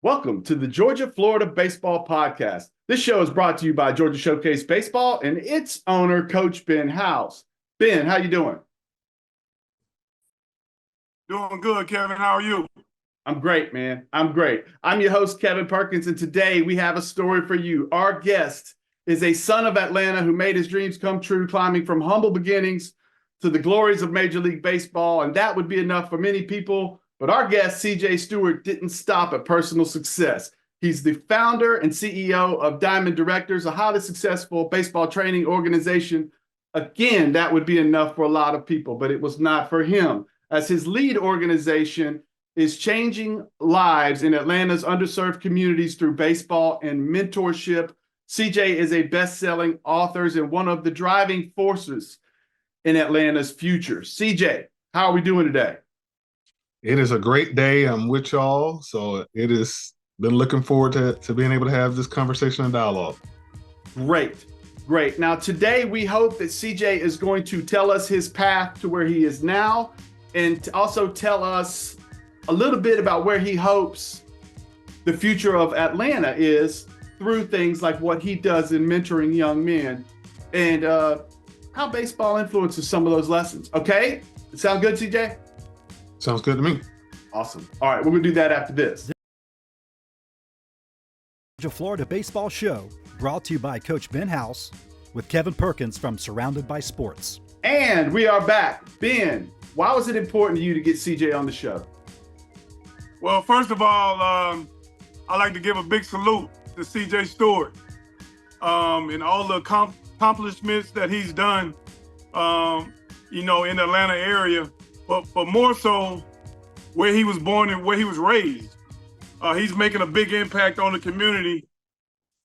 Welcome to the Georgia-Florida Baseball Podcast. This show is brought to you by Georgia Showcase Baseball and its owner, Coach Ben House. Ben, how you doing? Doing good, Kevin. How are you? I'm great, man. I'm great. I'm your host, Kevin Perkins, and today we have a story for you. Our guest is a son of Atlanta who made his dreams come true, climbing from humble beginnings to the glories of Major League Baseball, and that would be enough for many people. But our guest, CJ Stewart, didn't stop at personal success. He's the founder and CEO of Diamond Directors, a highly successful baseball training organization. Again, that would be enough for a lot of people, but it was not for him, as his lead organization is changing lives in Atlanta's underserved communities through baseball and mentorship. CJ is a best-selling author and one of the driving forces in Atlanta's future. CJ, how are we doing today? It is a great day. I'm with y'all. So it has been looking forward to being able to have this conversation and dialogue. Great. Now, today we hope that CJ is going to tell us his path to where he is now and also tell us a little bit about where he hopes the future of Atlanta is through things like what he does in mentoring young men and how baseball influences some of those lessons. Okay? Sound good, CJ? Sounds good to me. Awesome. All right, we're going to do that after this. Georgia-Florida Baseball Show, brought to you by Coach Ben House with Kevin Perkins from Surrounded by Sports. And we are back. Ben, why was it important to you to get CJ on the show? Well, first of all, I'd like to give a big salute to CJ Stewart and all the accomplishments that he's done, in the Atlanta area, but more so where he was born and where he was raised. He's making a big impact on the community,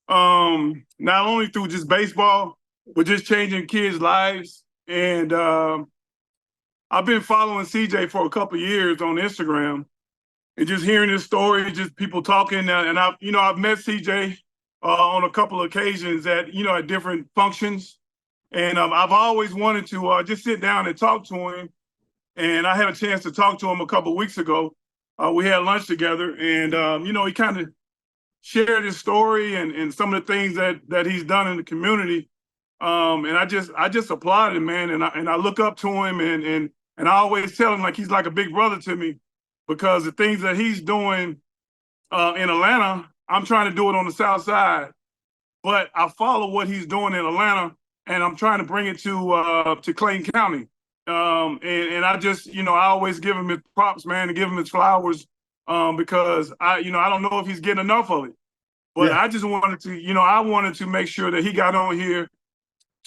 not only through just baseball, but just changing kids' lives. And I've been following CJ for a couple of years on Instagram and just hearing his story, just people talking. And I've met CJ on a couple of occasions at different functions. And I've always wanted to just sit down and talk to him. And I had a chance to talk to him a couple of weeks ago. We had lunch together, and he kind of shared his story and some of the things that he's done in the community. And I just applaud him, man. And I look up to him, and I always tell him like he's like a big brother to me, because the things that he's doing in Atlanta, I'm trying to do it on the South Side. But I follow what he's doing in Atlanta, and I'm trying to bring it to Clayton County. And I just, I always give him his props, man, and give him his flowers, because I don't know if he's getting enough of it, but yeah. I just wanted to, I wanted to make sure that he got on here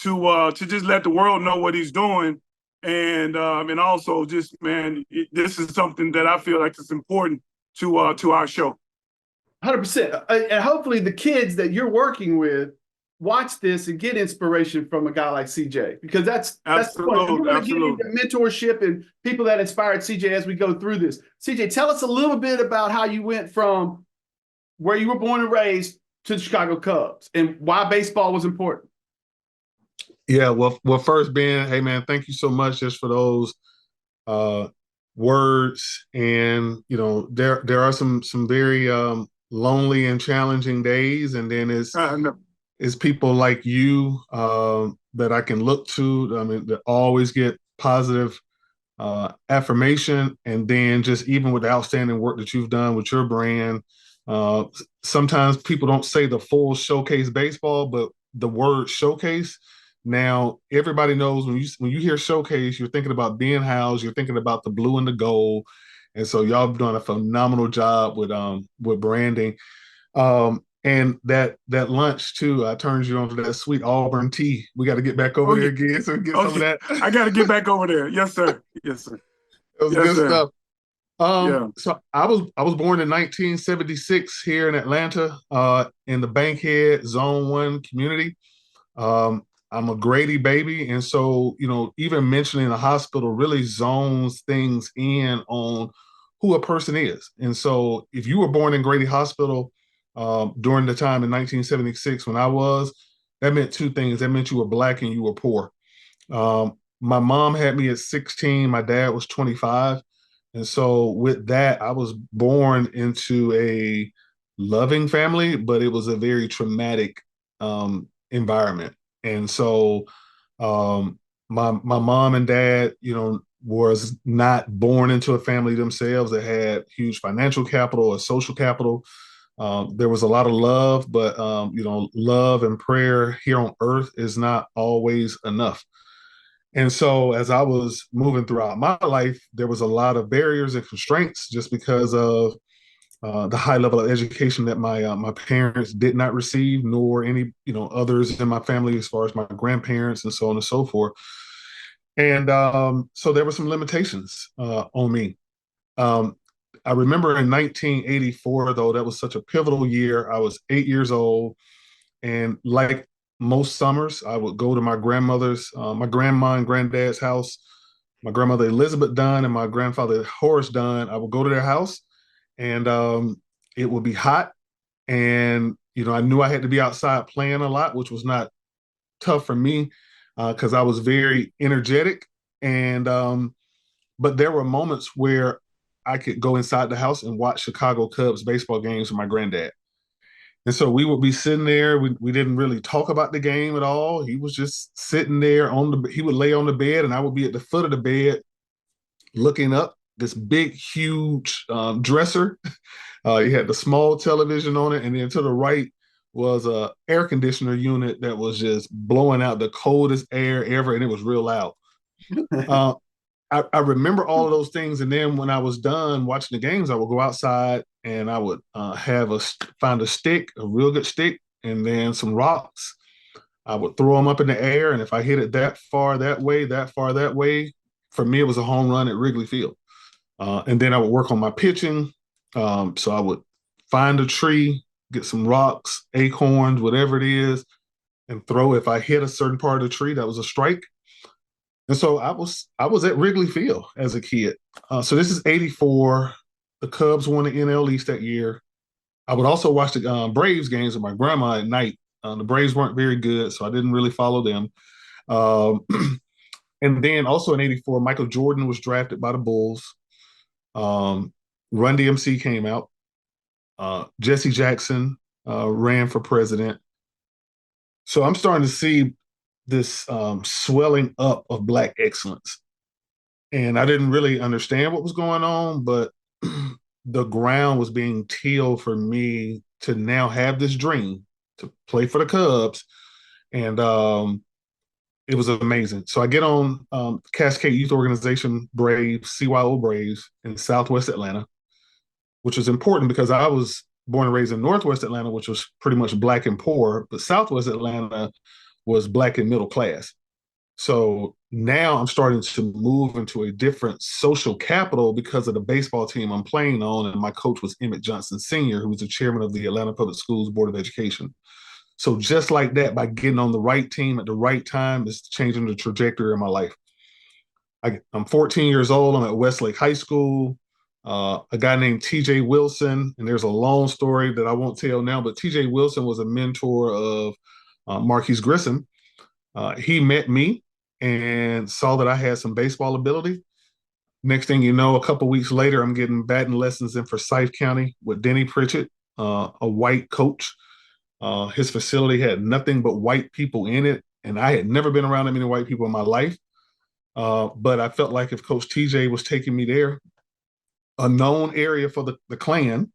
to just let the world know what he's doing. And also just, man, this is something that I feel like is important to our show. 100%. And hopefully the kids that you're working with watch this and get inspiration from a guy like CJ, because that's the point. We want to get into mentorship and people that inspired CJ as we go through this. CJ, tell us a little bit about how you went from where you were born and raised to the Chicago Cubs and why baseball was important. Yeah, well, first, Ben, hey man, thank you so much just for those words. And there are some very lonely and challenging days, and then it's people like you that I can look to. I mean, that always get positive affirmation. And then just even with the outstanding work that you've done with your brand, sometimes people don't say the full showcase baseball, but the word showcase. Now, everybody knows when you hear showcase, you're thinking about Ben House, you're thinking about the blue and the gold. And so y'all have done a phenomenal job with branding. And that lunch too, I turned you on to that sweet Auburn tea. We got to get back over there again so we get some of that. I got to get back over there. Yes, sir. Yes, sir. It was good stuff. So I was born in 1976 here in Atlanta, in the Bankhead Zone 1 community. I'm a Grady baby, and so even mentioning a hospital really zones things in on who a person is. And so if you were born in Grady Hospital during the time in 1976 when I was, that meant two things. That meant you were Black and you were poor. My mom had me at 16. My dad was 25. And so with that, I was born into a loving family, but it was a very traumatic environment. And so my mom and dad, was not born into a family themselves that had huge financial capital or social capital. There was a lot of love, but love and prayer here on earth is not always enough. And so as I was moving throughout my life, there was a lot of barriers and constraints just because of the high level of education that my parents did not receive, nor any others in my family, as far as my grandparents and so on and so forth. And so there were some limitations on me. Um, I remember in 1984, though, that was such a pivotal year. I was 8 years old, and like most summers, I would go to my grandmother's, my grandma and granddad's house. My grandmother Elizabeth Dunn and my grandfather Horace Dunn. I would go to their house, and it would be hot, and I knew I had to be outside playing a lot, which was not tough for me because I was very energetic. And but there were moments where I could go inside the house and watch Chicago Cubs baseball games with my granddad. And so we would be sitting there. We didn't really talk about the game at all. He was just sitting there he would lay on the bed and I would be at the foot of the bed looking up this big, huge dresser. He had the small television on it. And then to the right was a air conditioner unit that was just blowing out the coldest air ever. And it was real loud. I remember all of those things. And then when I was done watching the games, I would go outside and I would find a stick, a real good stick, and then some rocks. I would throw them up in the air. And if I hit it that far that way, for me, it was a home run at Wrigley Field. And then I would work on my pitching. So I would find a tree, get some rocks, acorns, whatever it is, and throw. If I hit a certain part of the tree, that was a strike. And so I was at Wrigley Field as a kid. So this is 84. The Cubs won the NL East that year. I would also watch the Braves games with my grandma at night. The Braves weren't very good, so I didn't really follow them. And then also in 84, Michael Jordan was drafted by the Bulls. Run DMC came out. Jesse Jackson ran for president. So I'm starting to see this swelling up of Black excellence. And I didn't really understand what was going on, but the ground was being tilled for me to now have this dream to play for the Cubs. And it was amazing. So I get on Cascade Youth Organization Braves, CYO Braves in Southwest Atlanta, which was important because I was born and raised in Northwest Atlanta, which was pretty much Black and poor, but Southwest Atlanta was Black and middle class. So now I'm starting to move into a different social capital because of the baseball team I'm playing on. And my coach was Emmett Johnson Sr., who was the chairman of the Atlanta Public Schools Board of Education. So just like that, by getting on the right team at the right time, is changing the trajectory of my life. I'm 14 years old. I'm at Westlake High School. A guy named TJ Wilson, and there's a long story that I won't tell now, but TJ Wilson was a mentor of Marquise Grissom. He met me and saw that I had some baseball ability. Next thing you know, a couple weeks later, I'm getting batting lessons in Forsyth County with Denny Pritchett, a white coach. His facility had nothing but white people in it, and I had never been around that many white people in my life. But I felt like if Coach TJ was taking me there, a known area for the Klan,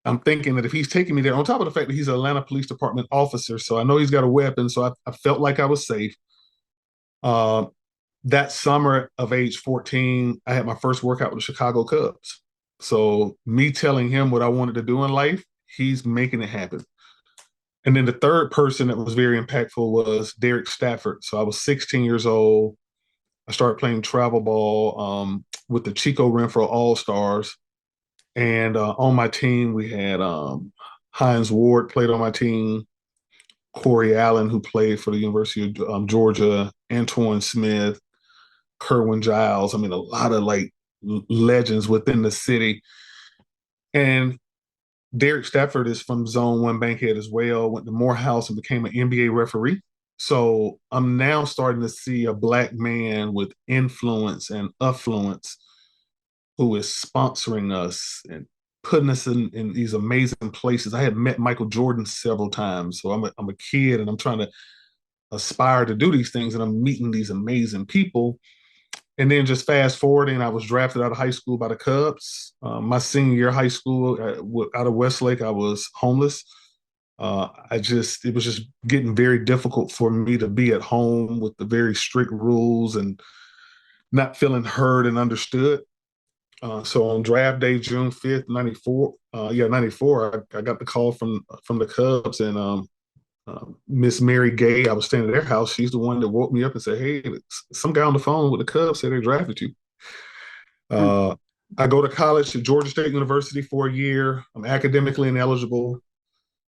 I'm thinking that if he's taking me there, on top of the fact that he's an Atlanta Police Department officer, so I know he's got a weapon, so I felt like I was safe. That summer of age 14, I had my first workout with the Chicago Cubs. So me telling him what I wanted to do in life, he's making it happen. And then the third person that was very impactful was Derek Stafford. So I was 16 years old. I started playing travel ball with the Chico Renfro All-Stars. And on my team, we had Hines Ward played on my team, Corey Allen, who played for the University of Georgia, Antoine Smith, Kerwin Giles. I mean, a lot of like legends within the city. And Derek Stafford is from Zone 1 Bankhead as well, went to Morehouse and became an NBA referee. So I'm now starting to see a Black man with influence and affluence who is sponsoring us and putting us in these amazing places. I had met Michael Jordan several times. So I'm a kid and I'm trying to aspire to do these things, and I'm meeting these amazing people. And then just fast forwarding, I was drafted out of high school by the Cubs. My senior year of high school out of Westlake, I was homeless. It was just getting very difficult for me to be at home with the very strict rules and not feeling heard and understood. So on draft day, June 5th, 94, 94, I got the call from the Cubs, and Miss Mary Gay, I was staying at their house. She's the one that woke me up and said, "Hey, some guy on the phone with the Cubs said they drafted you." I go to college at Georgia State University for a year. I'm academically ineligible.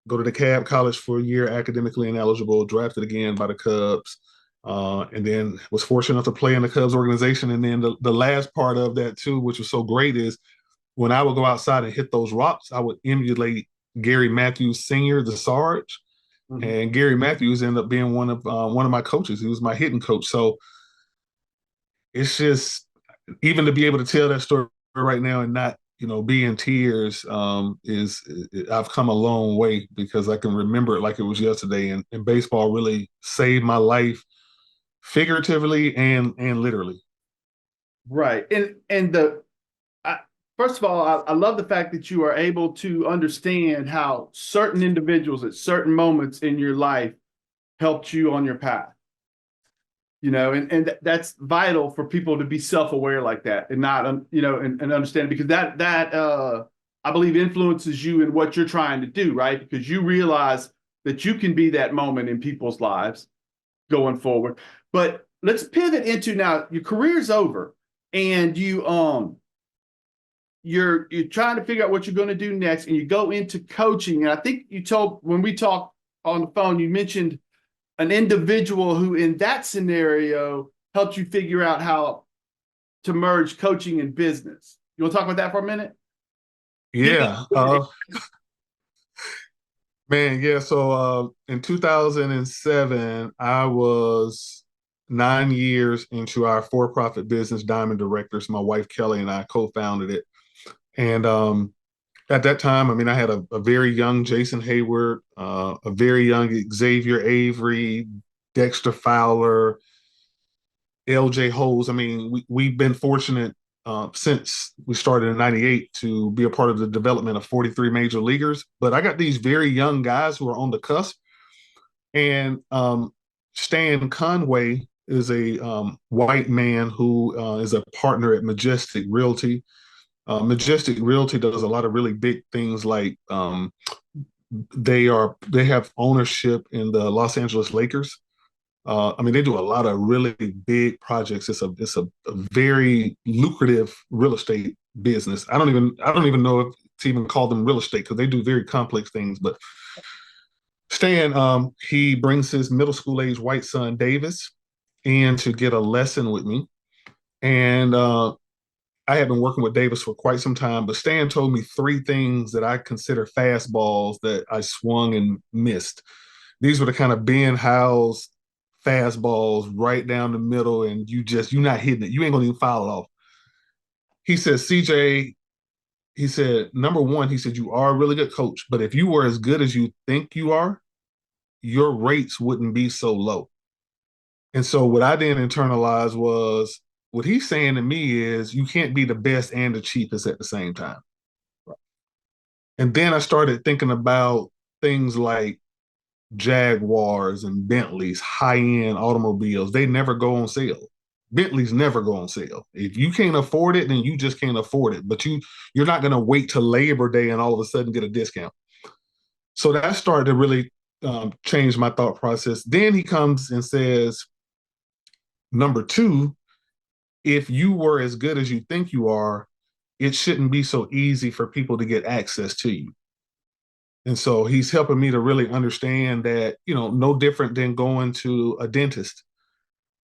Go to DeKalb College for a year, academically ineligible, drafted again by the Cubs. And then was fortunate enough to play in the Cubs organization. And then the last part of that too, which was so great, is when I would go outside and hit those rocks, I would emulate Gary Matthews Sr., the Sarge. Mm-hmm. And Gary Matthews ended up being one of my coaches. He was my hitting coach. So it's just, even to be able to tell that story right now and not, be in tears, I've come a long way, because I can remember it like it was yesterday. And baseball really saved my life, figuratively and literally. Right. First of all, I love the fact that you are able to understand how certain individuals at certain moments in your life helped you on your path. And that's vital for people to be self-aware like that, and not, and understand, because that I believe influences you in what you're trying to do, right? Because you realize that you can be that moment in people's lives going forward. But let's pivot into, now your career's over, and you're trying to figure out what you're going to do next, and you go into coaching. And I think when we talked on the phone, you mentioned an individual who in that scenario helped you figure out how to merge coaching and business. You want to talk about that for a minute? Yeah. Man, yeah. So in 2007, I was 9 years into our for-profit business, Diamond Directors. My wife, Kelly, and I co-founded it. And at that time, I had a very young Jason Hayward, a very young Xavier Avery, Dexter Fowler, LJ Holmes. We've been fortunate since we started in '98 to be a part of the development of 43 major leaguers. But I got these very young guys who are on the cusp. And Stan Conway is a white man who is a partner at Majestic Realty. Majestic Realty does a lot of really big things, like they have ownership in the Los Angeles Lakers. They do a lot of really big projects. It's a very lucrative real estate business. I don't even know if to even call them real estate, because they do very complex things. But Stan, he brings his middle school age white son Davis in to get a lesson with me, and I had been working with Davis for quite some time, but Stan told me 3 things that I consider fastballs that I swung and missed. These were the kind of Ben Howes fastballs right down the middle, and you're not hitting it. You ain't gonna even foul it off. He said, CJ, he said, number one, he said, you are a really good coach, but if you were as good as you think you are, your rates wouldn't be so low. And so what I then internalized was, what he's saying to me is, you can't be the best and the cheapest at the same time. And then I started thinking about things like Jaguars and Bentleys, high-end automobiles. They never go on sale. Bentleys never go on sale. If you can't afford it, then you just can't afford it. But you're not going to wait till Labor Day and all of a sudden get a discount. So that started to really change my thought process. Then he comes and says, number 2, if you were as good as you think you are, it shouldn't be so easy for people to get access to you. And so he's helping me to really understand that, no different than going to a dentist.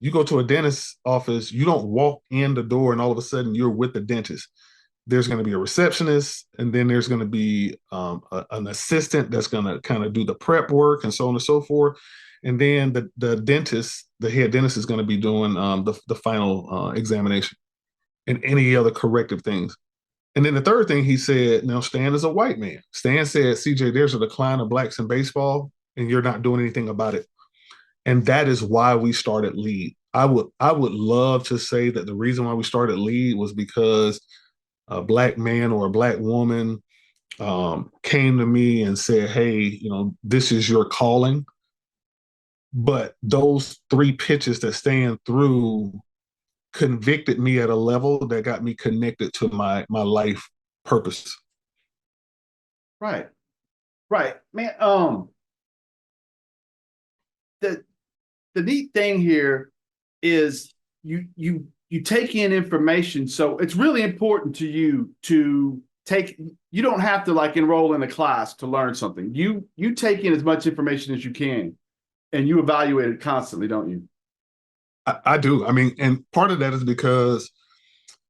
You go to a dentist's office, you don't walk in the door and all of a sudden you're with the dentist. There's going to be a receptionist, and then there's going to be an assistant that's going to kind of do the prep work and so on and so forth. And then the dentist, the head dentist, is going to be doing the final examination and any other corrective things. And then the third thing he said, now Stan is a white man. Stan said, CJ, there's a decline of blacks in baseball, and you're not doing anything about it. And that is why we started Lead. I would love to say that the reason why we started Lead was because a black man or a black woman came to me and said, hey, this is your calling. But those three pitches that Stan threw convicted me at a level that got me connected to my life purpose. Right. Right. Man, the neat thing here is you take in information. So it's really important to you to you don't have to like enroll in a class to learn something. You take in as much information as you can and you evaluate it constantly, don't you? I do. I mean, and part of that is because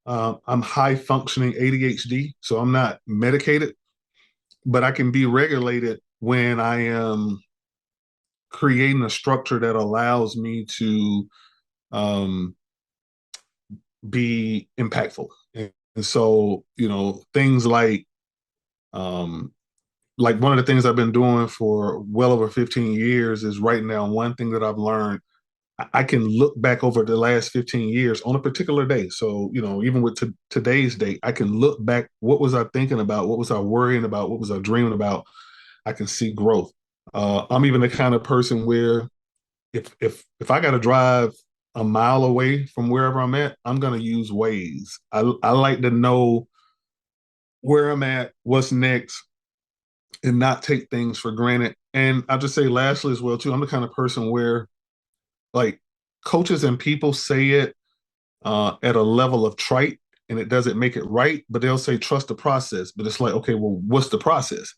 I'm high functioning ADHD, so I'm not medicated, but I can be regulated when I am creating a structure that allows me to be impactful. And so, things like one of the things I've been doing for well over 15 years is writing down one thing that I've learned. I can look back over the last 15 years on a particular day. So, even with today's date, I can look back. What was I thinking about? What was I worrying about? What was I dreaming about? I can see growth. I'm even the kind of person where if I got to drive a mile away from wherever I'm at, I'm going to use Waze. I like to know where I'm at, what's next, and not take things for granted. And I'll just say lastly as well, too, I'm the kind of person where like coaches and people say it at a level of trite and it doesn't make it right, but they'll say, trust the process. But it's like, okay, well, what's the process?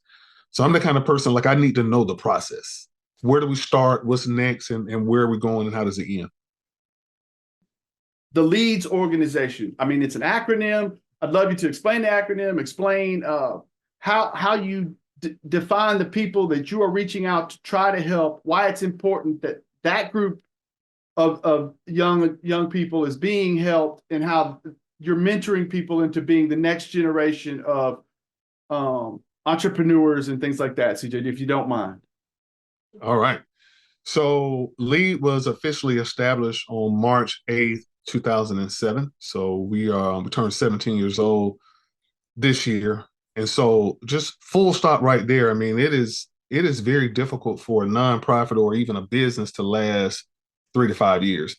So I'm the kind of person, like, I need to know the process. Where do we start? What's next? And where are we going? And how does it end? The LEADS organization. I mean, it's an acronym. I'd love you to explain the acronym, explain how you define the people that you are reaching out to try to help, why it's important that that group of young people is being helped, and how you're mentoring people into being the next generation of entrepreneurs and things like that, CJ, if you don't mind. All right. So LEAD was officially established on March 8th, 2007. So we turned 17 years old this year. And so just full stop right there. I mean, it is very difficult for a nonprofit or even a business to last 3 to 5 years.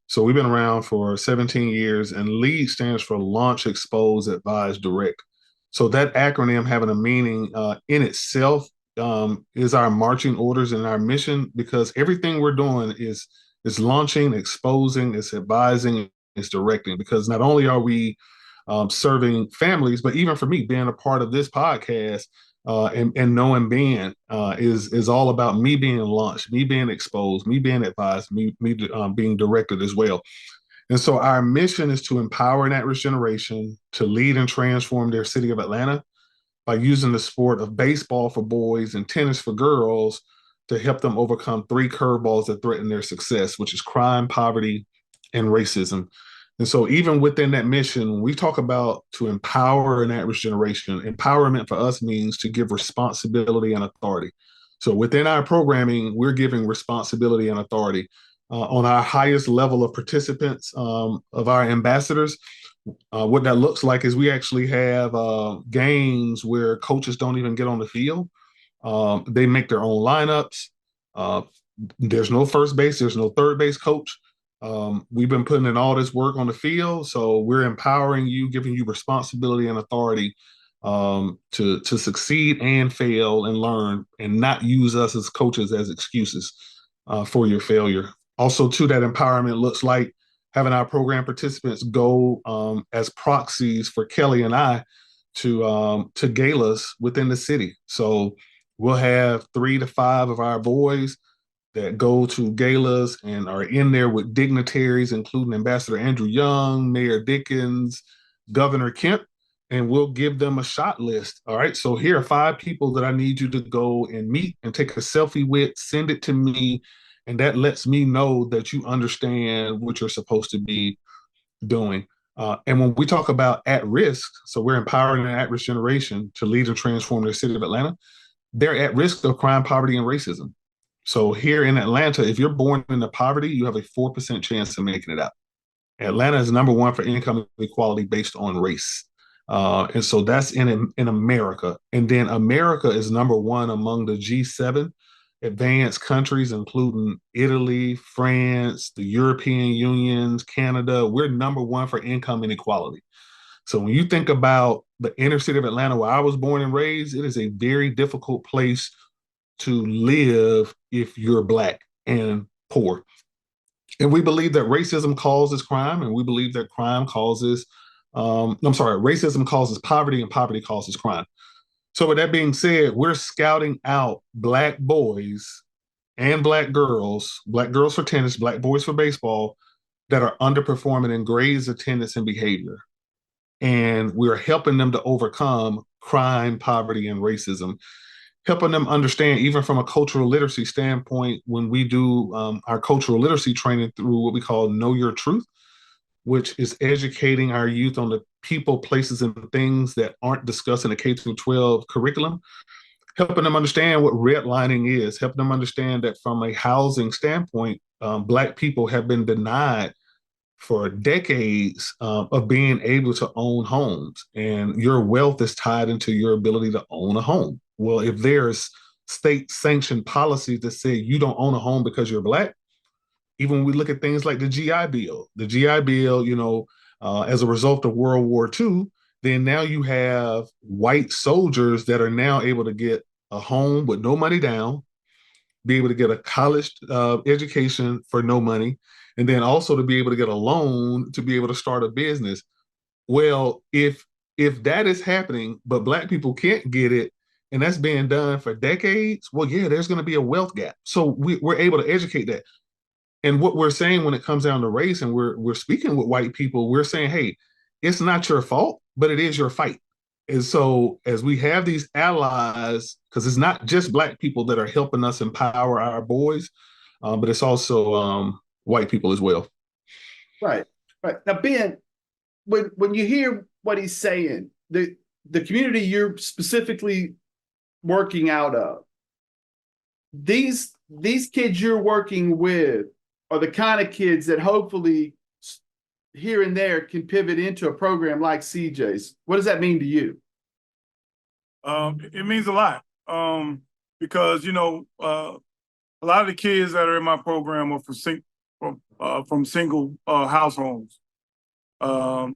So we've been around for 17 years, and LEAD stands for Launch, Expose, Advise, Direct. So that acronym having a meaning in itself is our marching orders and our mission, because everything we're doing is launching, exposing, it's advising, it's directing. Because not only are we serving families, but even for me, being a part of this podcast and knowing Ben is all about me being launched, me being exposed, me being advised, me being directed as well. And so our mission is to empower an at-risk generation to lead and transform their city of Atlanta by using the sport of baseball for boys and tennis for girls to help them overcome 3 curveballs that threaten their success, which is crime, poverty, and racism. And so even within that mission, when we talk about to empower an at-risk generation, empowerment for us means to give responsibility and authority. So within our programming, we're giving responsibility and authority. On our highest level of participants, of our ambassadors, what that looks like is we actually have games where coaches don't even get on the field. They make their own lineups. There's no first base. There's no third base coach. We've been putting in all this work on the field. So we're empowering you, giving you responsibility and authority to succeed and fail and learn, and not use us as coaches as excuses for your failure. Also, too, that empowerment looks like having our program participants go as proxies for Kelly and I to galas within the city. So we'll have 3 to 5 of our boys that go to galas and are in there with dignitaries, including Ambassador Andrew Young, Mayor Dickens, Governor Kemp, and we'll give them a shot list. All right, so here are 5 people that I need you to go and meet and take a selfie with, send it to me, and that lets me know that you understand what you're supposed to be doing. And when we talk about at risk, so we're empowering an at risk generation to lead and transform the city of Atlanta. They're at risk of crime, poverty, and racism. So here in Atlanta, if you're born into poverty, you have a 4% chance of making it out. Atlanta is number one for income equality based on race. And so that's in America. And then America is number one among the G7 advanced countries, including Italy, France, the European Union, Canada. We're number one for income inequality. So when you think about the inner city of Atlanta, where I was born and raised, it is a very difficult place to live if you're Black and poor. And we believe that racism causes crime, and we believe that racism causes poverty, and poverty causes crime. So with that being said, we're scouting out Black boys and Black girls for tennis, Black boys for baseball, that are underperforming in grades, attendance, and behavior. And we're helping them to overcome crime, poverty, and racism, helping them understand, even from a cultural literacy standpoint, when we do our cultural literacy training through what we call Know Your Truth, which is educating our youth on the people, places, and things that aren't discussed in the K-12 curriculum, helping them understand what redlining is, helping them understand that from a housing standpoint, Black people have been denied for decades of being able to own homes, and your wealth is tied into your ability to own a home. Well, if there's state sanctioned policies that say you don't own a home because you're Black, even when we look at things like the GI Bill, as a result of World War II, then now you have white soldiers that are now able to get a home with no money down, be able to get a college education for no money, and then also to be able to get a loan to be able to start a business. Well, if that is happening, but Black people can't get it, and that's being done for decades, well, yeah, there's going to be a wealth gap. So we're able to educate that. And what we're saying when it comes down to race, and we're speaking with white people, we're saying, hey, it's not your fault, but it is your fight. And so as we have these allies, because it's not just Black people that are helping us empower our boys, but it's also white people as well. Right. Now, Ben, when you hear what he's saying, the community you're specifically working out of, these kids you're working with are the kind of kids that hopefully here and there can pivot into a program like CJ's. What does that mean to you? It means a lot because, a lot of the kids that are in my program are from single households. A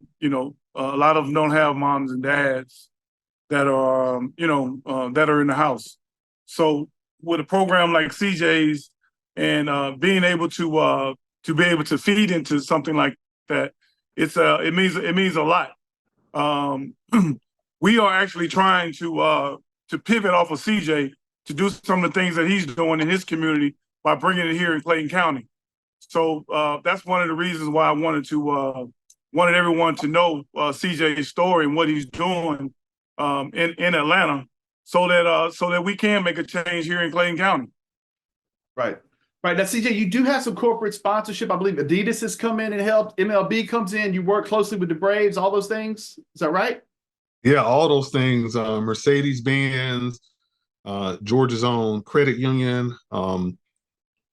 lot of them don't have moms and dads that are, that are in the house. So with a program like CJ's and being able to be able to feed into something like that, it means a lot. We are actually trying to pivot off of CJ to do some of the things that he's doing in his community by bringing it here in Clayton County. So that's one of the reasons why I wanted everyone to know CJ's story and what he's doing in Atlanta, so that we can make a change here in Clayton County. Right. Now, CJ, you do have some corporate sponsorship. I believe Adidas has come in and helped. MLB comes in. You work closely with the Braves. All those things. Is that right? Yeah, all those things. Mercedes-Benz, Georgia's own credit union,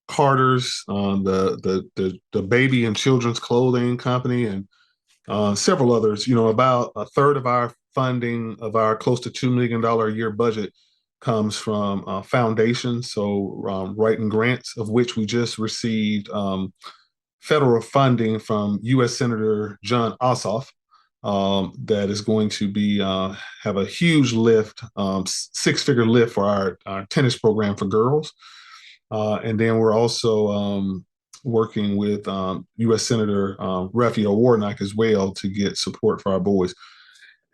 Carter's, the baby and children's clothing company, and several others. About a third of our funding of our close to $2 million a year budget comes from foundations. So writing grants, of which we just received federal funding from U.S. Senator John Ossoff. That is going to be have a huge lift, six-figure lift for our tennis program for girls. And then we're also working with U.S. Senator Raphael Warnock as well to get support for our boys.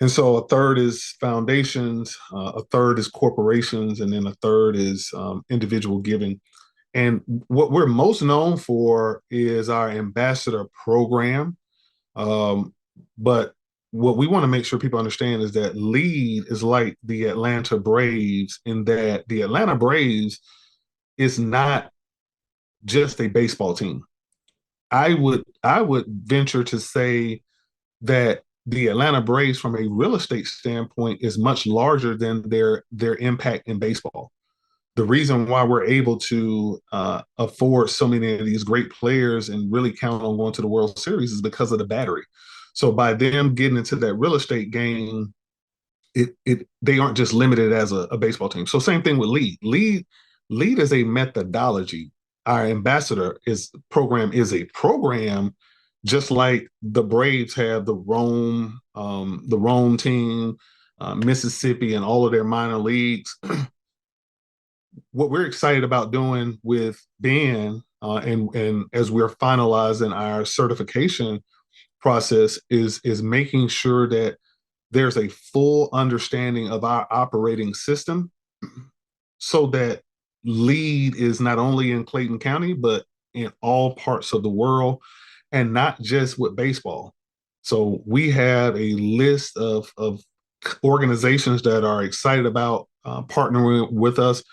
And so a third is foundations, a third is corporations, and then a third is individual giving. And what we're most known for is our ambassador program. But what we want to make sure people understand is that LEAD is like the Atlanta Braves, in that the Atlanta Braves is not just a baseball team. I would venture to say that the Atlanta Braves, from a real estate standpoint, is much larger than their impact in baseball. The reason why we're able to afford so many of these great players and really count on going to the World Series is because of the battery. So by them getting into that real estate game, they aren't just limited as a baseball team. So same thing with Lead. Lead is a methodology. Our ambassador program is a program, just like the Braves have the Rome team, Mississippi, and all of their minor leagues. What we're excited about doing with Ben, and as we're finalizing our certification process, is making sure that there's a full understanding of our operating system, so that Lead is not only in Clayton County, but in all parts of the world, and not just with baseball. So we have a list of organizations that are excited about partnering with us,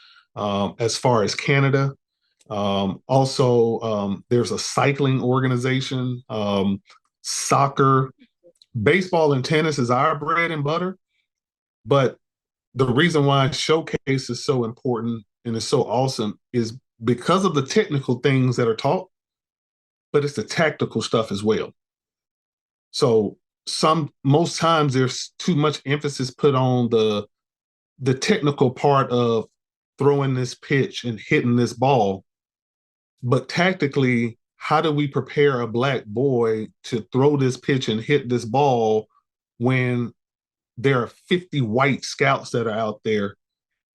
as far as Canada. Also, there's a cycling organization, soccer, baseball and tennis is our bread and butter. But the reason why Showcase is so important and is so awesome is because of the technical things that are taught, but it's the tactical stuff as well. So most times there's too much emphasis put on the technical part of throwing this pitch and hitting this ball. But tactically, how do we prepare a black boy to throw this pitch and hit this ball when there are 50 white scouts that are out there,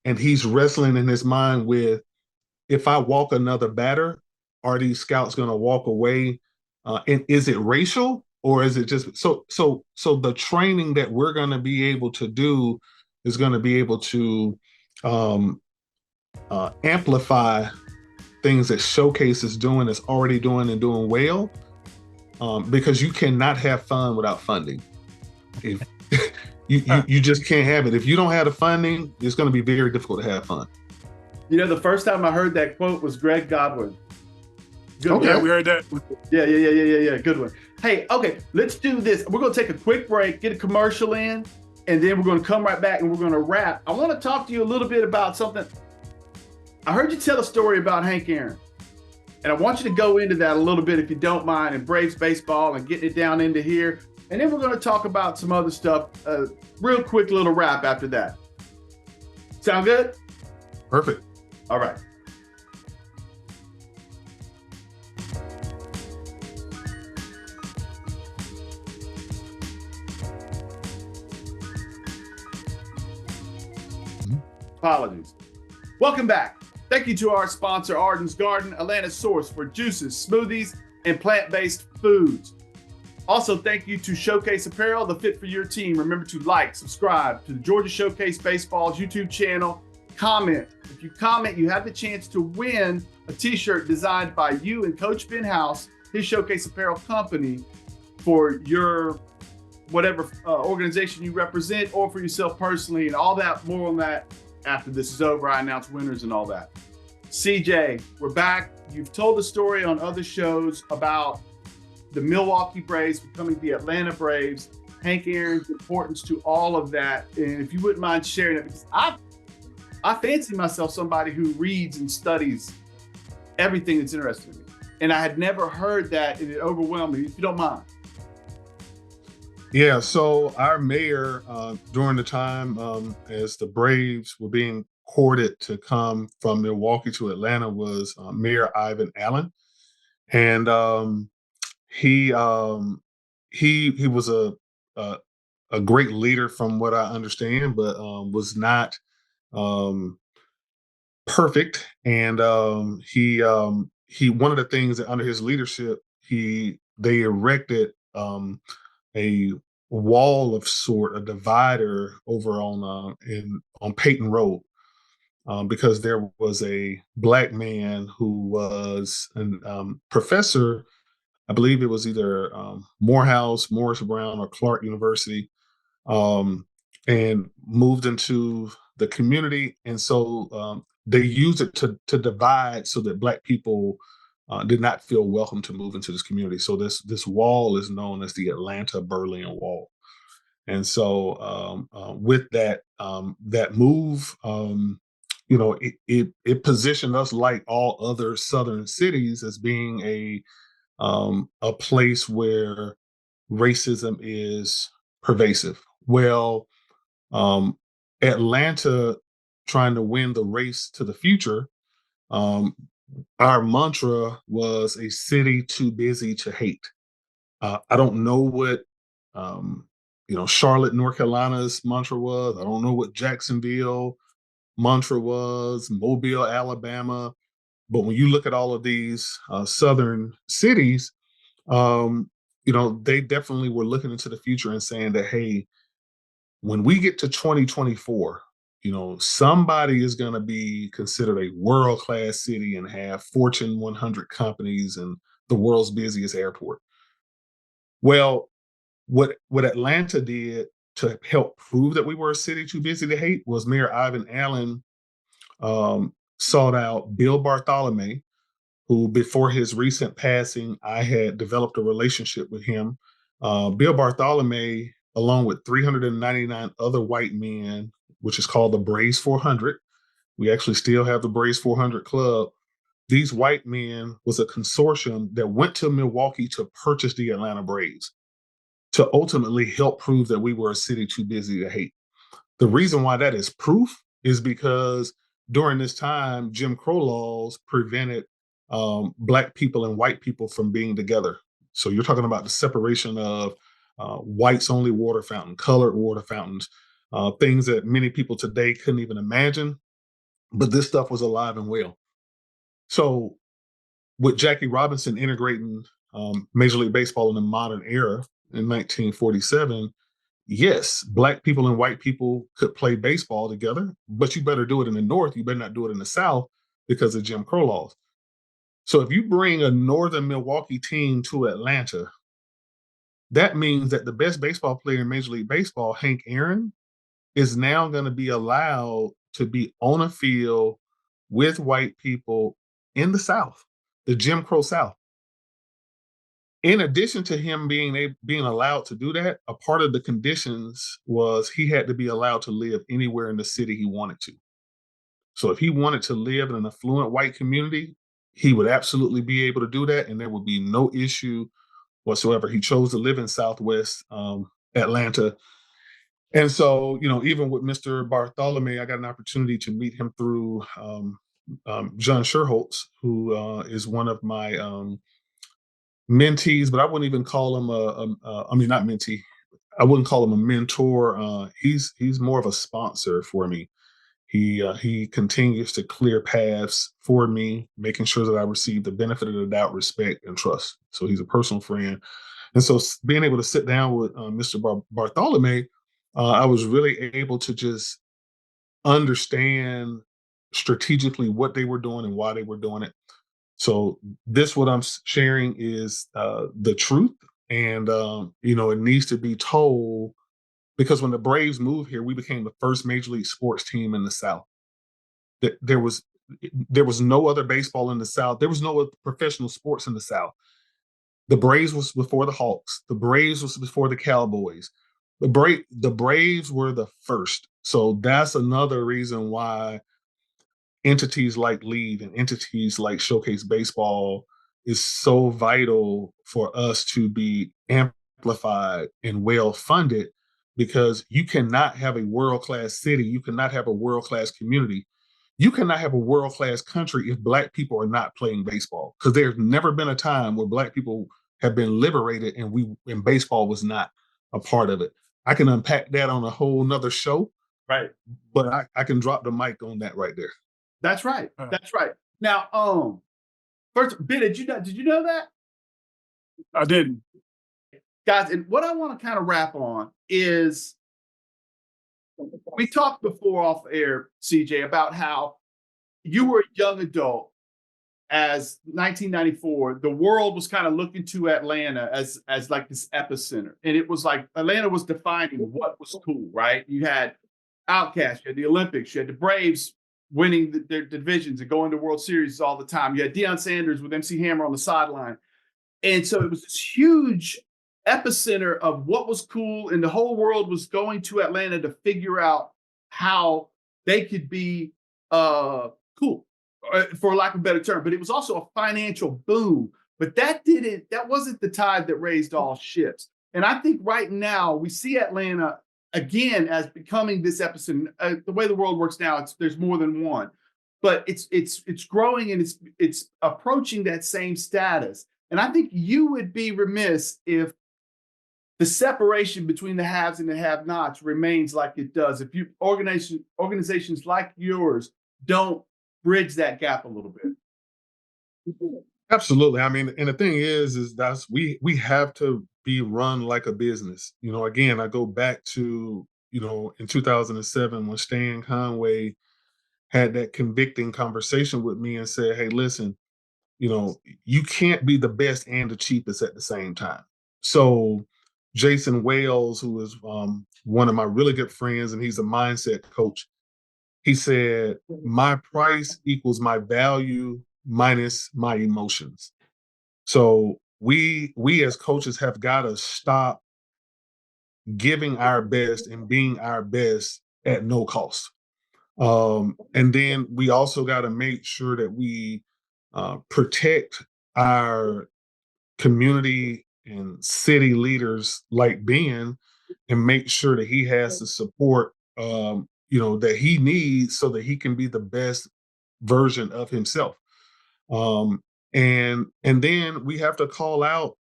and he's wrestling in his mind with, if I walk another batter, are these scouts going to walk away? And is it racial, or is it just so the training that we're going to be able to do is going to be able to amplify things that Showcase is doing, is already doing and doing well, because you cannot have fun without funding. If you just can't have it. If you don't have the funding, it's going to be very difficult to have fun. You know, the first time I heard that quote was Greg Godwin. Good one. Yeah, we heard that. Yeah. Good one. Hey, okay, let's do this. We're going to take a quick break, get a commercial in, and then we're going to come right back and we're going to wrap. I want to talk to you a little bit about something. I heard you tell a story about Hank Aaron, and I want you to go into that a little bit, if you don't mind, and Braves baseball and getting it down into here. And then we're going to talk about some other stuff, real quick little wrap after that. Sound good? Perfect. All right. Apologies. Welcome back. Thank you to our sponsor, Arden's Garden, Atlanta's source for juices, smoothies, and plant-based foods. Also, thank you to Showcase Apparel, the fit for your team. Remember to like, subscribe to the Georgia Showcase Baseball's YouTube channel. Comment. If you comment, you have the chance to win a t-shirt designed by you and Coach Ben House, his Showcase Apparel company, for your whatever organization you represent, or for yourself personally, and all that, more on that after this is over. I announce winners and all that. CJ, we're back. You've told the story on other shows about the Milwaukee Braves becoming the Atlanta Braves, Hank Aaron's importance to all of that. And if you wouldn't mind sharing it, because I fancy myself somebody who reads and studies everything that's interesting to me. And I had never heard that, and it overwhelmed me, if you don't mind. Yeah, so our mayor, during the time as the Braves were being courted to come from Milwaukee to Atlanta, was Mayor Ivan Allen. And he was a great leader from what I understand, but was not perfect. And he one of the things that under his leadership, they erected a wall of sort, a divider over on Peyton Road, because there was a black man who was a professor. I believe it was either Morehouse, Morris Brown, or Clark University, and moved into the community. And so they used it to divide so that black people did not feel welcome to move into this community. So this wall is known as the Atlanta-Berlin Wall. And so with that move, it positioned us, like all other southern cities, as being a place where racism is pervasive. Well, Atlanta, trying to win the race to the future, our mantra was a city too busy to hate. I don't know what Charlotte, North Carolina's mantra was. I don't know what Jacksonville mantra was, Mobile, Alabama. But when you look at all of these southern cities, they definitely were looking into the future and saying that, hey, when we get to 2024, somebody is going to be considered a world-class city and have Fortune 100 companies and the world's busiest airport. Well, what Atlanta did to help prove that we were a city too busy to hate was Mayor Ivan Allen sought out Bill Bartholomew, who, before his recent passing, I had developed a relationship with him. Bill Bartholomew, along with 399 other white men, which is called the Braves 400. We actually still have the Braves 400 Club. These white men was a consortium that went to Milwaukee to purchase the Atlanta Braves, to ultimately help prove that we were a city too busy to hate. The reason why that is proof is because during this time, Jim Crow laws prevented Black people and white people from being together. So you're talking about the separation of whites only water fountain, colored water fountains, things that many people today couldn't even imagine. But this stuff was alive and well. So with Jackie Robinson integrating Major League Baseball in the modern era in 1947, yes, Black people and white people could play baseball together, but you better do it in the North. You better not do it in the South because of Jim Crow laws. So if you bring a Northern Milwaukee team to Atlanta, that means that the best baseball player in Major League Baseball, Hank Aaron, is now going to be allowed to be on a field with white people in the South, the Jim Crow South. In addition to him being allowed to do that, a part of the conditions was he had to be allowed to live anywhere in the city he wanted to. So if he wanted to live in an affluent white community, he would absolutely be able to do that, and there would be no issue whatsoever. He chose to live in Southwest Atlanta. And so, even with Mr. Bartholomew, I got an opportunity to meet him through John Sherholtz, who is one of my mentees, but I wouldn't even call him not mentee. I wouldn't call him a mentor. He's more of a sponsor for me. He continues to clear paths for me, making sure that I receive the benefit of the doubt, respect, and trust. So he's a personal friend. And so being able to sit down with Mr. Bartholomew, I was really able to just understand strategically what they were doing and why they were doing it. So what I'm sharing is the truth, and it needs to be told, because when the Braves moved here, we became the first major league sports team in the South. There was no other baseball in the South. There was no other professional sports in the South. The Braves was before the Hawks. The Braves was before the Cowboys. The Braves were the first. So that's another reason why entities like LEAD and entities like Showcase Baseball is so vital for us to be amplified and well funded, because you cannot have a world-class city, you cannot have a world-class community, you cannot have a world-class country if Black people are not playing baseball, because there's never been a time where Black people have been liberated and baseball was not a part of it. I can unpack that on a whole nother show, Right. but I can drop the mic on that right there. That's right. That's right. Now, first, Ben, did you know that? I didn't. Guys, and what I want to kind of wrap on is, we talked before off air, CJ, about how you were a young adult as 1994. The world was kind of looking to Atlanta as like this epicenter. And it was like Atlanta was defining what was cool, right? You had Outkast, you had the Olympics, you had the Braves winning their divisions and going to World Series all the time. You had Deion Sanders with MC Hammer on the sideline. And so it was this huge epicenter of what was cool, and the whole world was going to Atlanta to figure out how they could be cool, for lack of a better term. But it was also a financial boom. But that wasn't the tide that raised all ships. And I think right now we see Atlanta again as becoming this epicenter. The way the world works now, there's more than one, but it's growing, and it's approaching that same status. And I think you would be remiss if the separation between the haves and the have-nots remains like it does. If you organizations like yours don't bridge that gap a little bit. Absolutely. I mean, and the thing is that's we have to be run like a business. Again, I go back to, in 2007 when Stan Conway had that convicting conversation with me and said, hey, listen, you can't be the best and the cheapest at the same time. So Jason Wales, who is one of my really good friends, and he's a mindset coach, he said, my price equals my value minus my emotions. So we as coaches have got to stop giving our best and being our best at no cost. And then we also got to make sure that we protect our community and city leaders like Ben, and make sure that he has the support that he needs so that he can be the best version of himself. And then we have to call out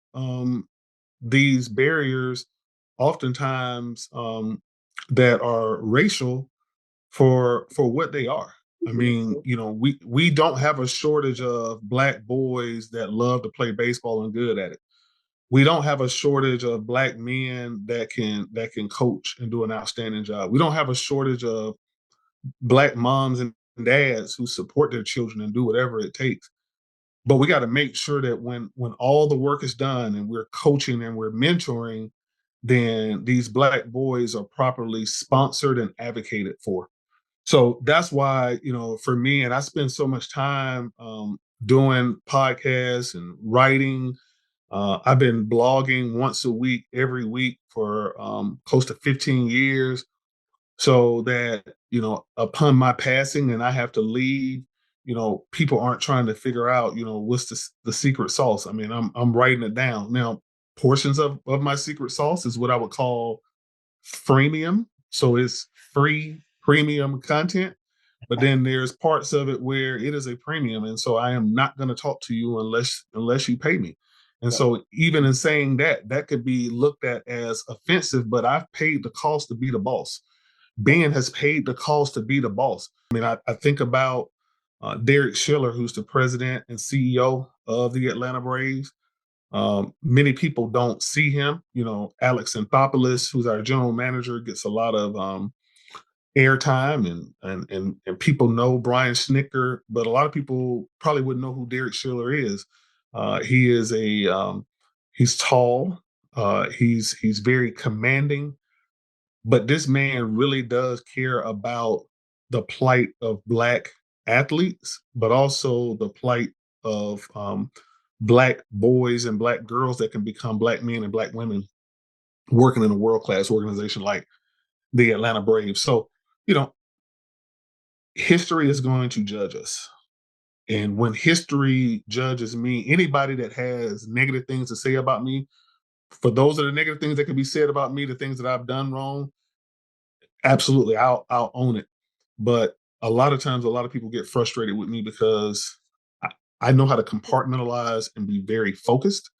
these barriers, oftentimes that are racial, for what they are. I mean, we don't have a shortage of Black boys that love to play baseball and good at it. We don't have a shortage of Black men that can coach and do an outstanding job. We don't have a shortage of Black moms and dads who support their children and do whatever it takes. But we got to make sure that when all the work is done and we're coaching and we're mentoring, then these Black boys are properly sponsored and advocated for. So that's why, for me, and I spend so much time doing podcasts and writing. I've been blogging once a week, every week for close to 15 years. So that, upon my passing and I have to leave, people aren't trying to figure out, what's the secret sauce. I mean, I'm writing it down. Now, portions of my secret sauce is what I would call freemium. So it's free premium content, but then there's parts of it where it is a premium. And so I am not going to talk to you unless you pay me. And so even in saying that could be looked at as offensive, but I've paid the cost to be the boss. Ben has paid the cost to be the boss. I mean, I think about Derek Schiller, who's the president and CEO of the Atlanta Braves. Many people don't see him. Alex Anthopoulos, who's our general manager, gets a lot of airtime, and people know Brian Snicker, but a lot of people probably wouldn't know who Derek Schiller is. He is he's tall, he's very commanding, but this man really does care about the plight of Black athletes, but also the plight of Black boys and Black girls that can become Black men and Black women working in a world-class organization like the Atlanta Braves. So, history is going to judge us. And when history judges me, anybody that has negative things to say about me, for those are the negative things that can be said about me, the things that I've done wrong, absolutely, I'll own it. But a lot of times, a lot of people get frustrated with me because I know how to compartmentalize and be very focused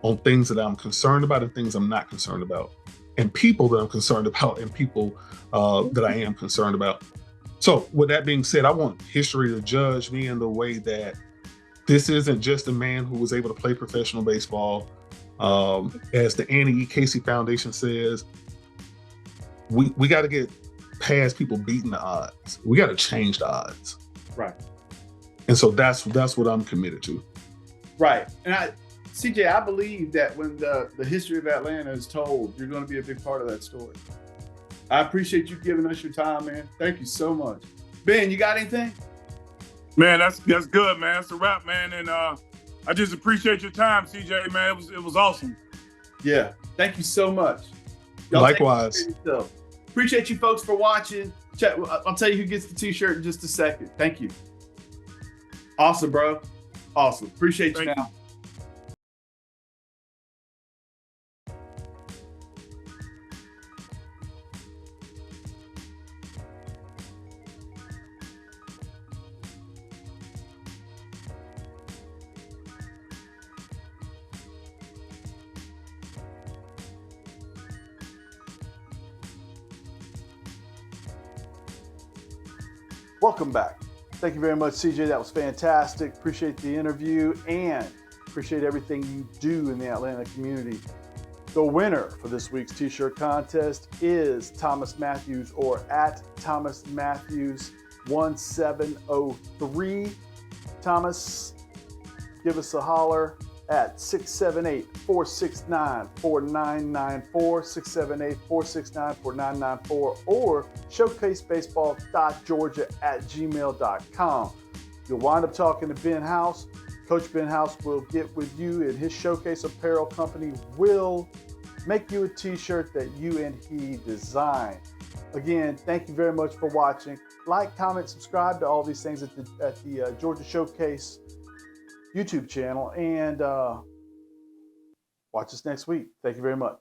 on things that I'm concerned about and things I'm not concerned about, and people that I'm concerned about and people that I am concerned about. So with that being said, I want history to judge me in the way that this isn't just a man who was able to play professional baseball. As the Annie E. Casey Foundation says, we got to get past people beating the odds. We got to change the odds. Right. And so that's what I'm committed to. Right. And CJ, I believe that when the history of Atlanta is told, you're going to be a big part of that story. I appreciate you giving us your time, man. Thank you so much. Ben, you got anything? Man, that's good, man. That's a wrap, man. And I just appreciate your time, CJ, man. It was awesome. Yeah. Thank you so much. Likewise. Appreciate you folks for watching. I'll tell you who gets the t-shirt in just a second. Thank you. Awesome, bro. Awesome. Appreciate you now. Welcome back. Thank you very much, CJ. That was fantastic. Appreciate the interview and appreciate everything you do in the Atlanta community. The winner for this week's t-shirt contest is Thomas Matthews, or at Thomas Matthews 1703. Thomas, give us a holler at 678-469-4994, 678-469-4994, or showcasebaseball.georgia@gmail.com. You'll wind up talking to Ben House. Coach Ben House will get with you, and his Showcase Apparel company will make you a t-shirt that you and he designed. Again, thank you very much for watching. Like, comment, subscribe to all these things at the Georgia Showcase YouTube channel, and watch us next week. Thank you very much.